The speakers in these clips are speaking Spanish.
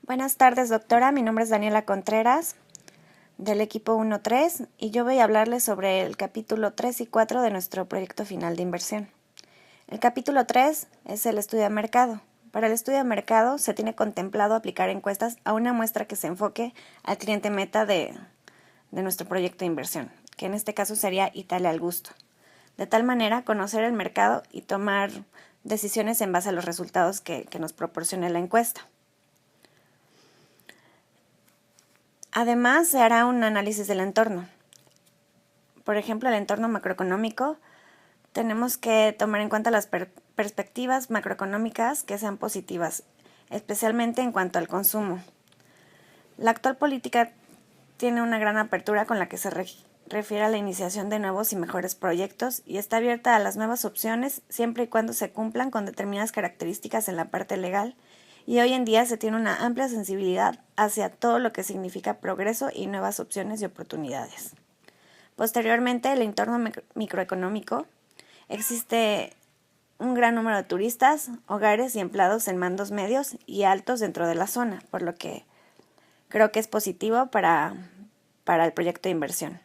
Buenas tardes, doctora. Mi nombre es Daniela Contreras, del equipo 1-3, y yo voy a hablarles sobre el capítulo 3 y 4 de nuestro proyecto final de inversión. El capítulo 3 es el estudio de mercado. Para el estudio de mercado se tiene contemplado aplicar encuestas a una muestra que se enfoque al cliente meta de nuestro proyecto de inversión, que en este caso sería Italia al gusto. De tal manera, conocer el mercado y tomar decisiones en base a los resultados que nos proporcione la encuesta. Además, se hará un análisis del entorno. Por ejemplo, el entorno macroeconómico. Tenemos que tomar en cuenta las perspectivas macroeconómicas que sean positivas, especialmente en cuanto al consumo. La actual política tiene una gran apertura con la que se refiere a la iniciación de nuevos y mejores proyectos y está abierta a las nuevas opciones siempre y cuando se cumplan con determinadas características en la parte legal. Y hoy en día se tiene una amplia sensibilidad hacia todo lo que significa progreso y nuevas opciones y oportunidades. Posteriormente, el entorno microeconómico. Existe un gran número de turistas, hogares y empleados en mandos medios y altos dentro de la zona, por lo que creo que es positivo para el proyecto de inversión.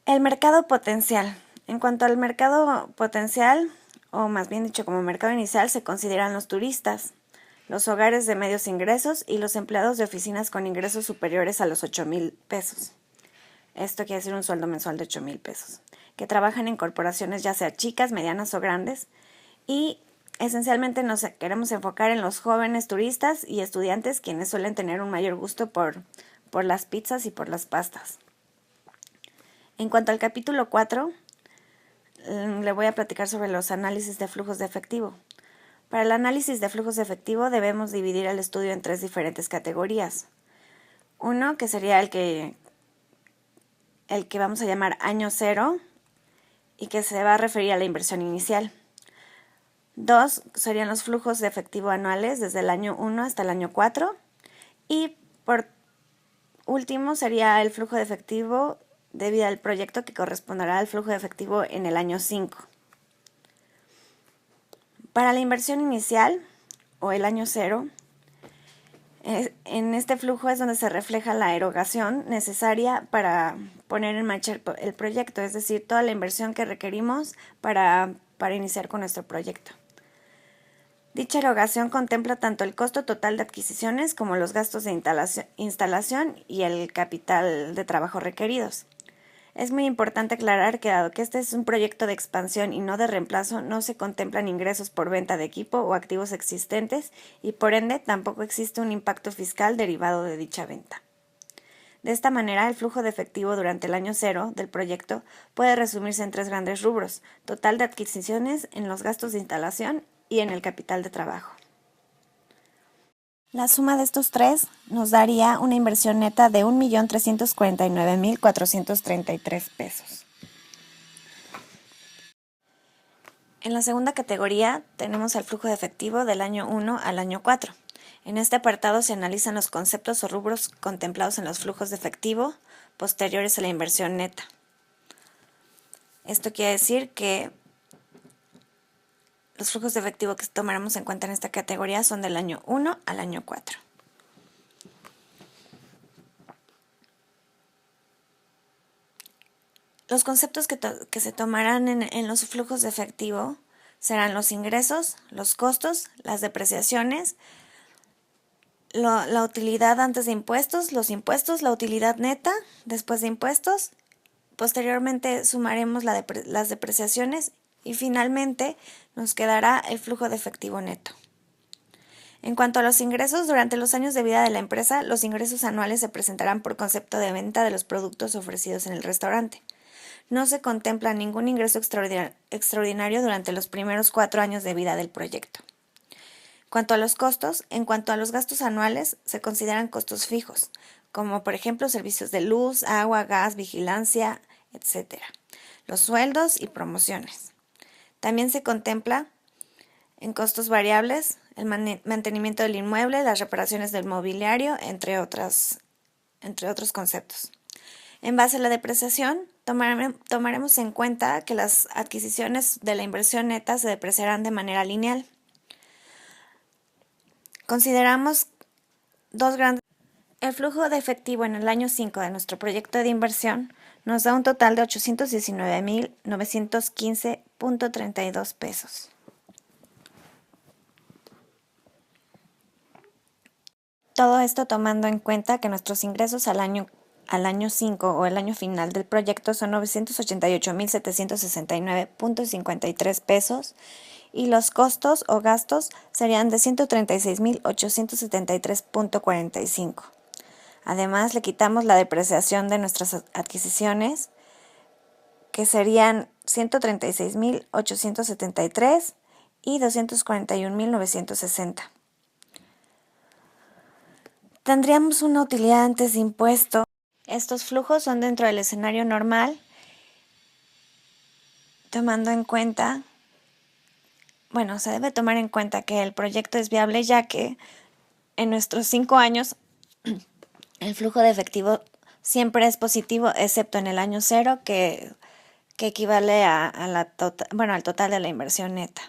El mercado potencial. En cuanto al mercado potencial, o más bien dicho como mercado inicial, se consideran los turistas, los hogares de medios ingresos y los empleados de oficinas con ingresos superiores a los 8,000 pesos. Esto quiere decir un sueldo mensual de 8,000 pesos, que trabajan en corporaciones ya sea chicas, medianas o grandes, y esencialmente nos queremos enfocar en los jóvenes turistas y estudiantes, quienes suelen tener un mayor gusto por las pizzas y por las pastas. En cuanto al capítulo 4, le voy a platicar sobre los análisis de flujos de efectivo. Para el análisis de flujos de efectivo debemos dividir el estudio en 3 diferentes categorías. Uno, que sería el que vamos a llamar año 0 y que se va a referir a la inversión inicial. 2 serían los flujos de efectivo anuales desde el año 1 hasta el año 4. Y por último sería el flujo de efectivo de vida del proyecto, que corresponderá al flujo de efectivo en el año 5. Para la inversión inicial o el año 0, en este flujo es donde se refleja la erogación necesaria para poner en marcha el proyecto, es decir, toda la inversión que requerimos para iniciar con nuestro proyecto. Dicha erogación contempla tanto el costo total de adquisiciones como los gastos de instalación y el capital de trabajo requeridos. Es muy importante aclarar que, dado que este es un proyecto de expansión y no de reemplazo, no se contemplan ingresos por venta de equipo o activos existentes y, por ende, tampoco existe un impacto fiscal derivado de dicha venta. De esta manera, el flujo de efectivo durante el año 0 del proyecto puede resumirse en 3 grandes rubros: total de adquisiciones, en los gastos de instalación y en el capital de trabajo. La suma de estos 3 nos daría una inversión neta de 1,349,433 pesos. En la segunda categoría tenemos el flujo de efectivo del año 1 al año 4. En este apartado se analizan los conceptos o rubros contemplados en los flujos de efectivo posteriores a la inversión neta. Esto quiere decir que los flujos de efectivo que tomaremos en cuenta en esta categoría son del año 1 al año 4. Los conceptos que se tomarán en los flujos de efectivo serán los ingresos, los costos, las depreciaciones, la utilidad antes de impuestos, los impuestos, la utilidad neta después de impuestos. Posteriormente sumaremos las depreciaciones y finalmente nos quedará el flujo de efectivo neto. En cuanto a los ingresos, durante los años de vida de la empresa, los ingresos anuales se presentarán por concepto de venta de los productos ofrecidos en el restaurante. No se contempla ningún ingreso extraordinario durante los primeros 4 años de vida del proyecto. Cuanto a los costos, en cuanto a los gastos anuales, se consideran costos fijos, como por ejemplo servicios de luz, agua, gas, vigilancia, etc. Los sueldos y promociones. También se contempla en costos variables el mantenimiento del inmueble, las reparaciones del mobiliario, entre otros conceptos. En base a la depreciación, tomaremos en cuenta que las adquisiciones de la inversión neta se depreciarán de manera lineal. Consideramos dos grandes. El flujo de efectivo en el año 5 de nuestro proyecto de inversión nos da un total de 819,915.32 pesos. Todo esto tomando en cuenta que nuestros ingresos al año 5 o el año final del proyecto son 988,769.53 pesos y los costos o gastos serían de 136,873.45. Además, le quitamos la depreciación de nuestras adquisiciones, que serían 136,873 y 241,960. Tendríamos una utilidad antes de impuesto. Estos flujos son dentro del escenario normal, tomando en cuenta, se debe tomar en cuenta que el proyecto es viable, ya que en nuestros 5 años el flujo de efectivo siempre es positivo, excepto en el año 0, que equivale al total de la inversión neta.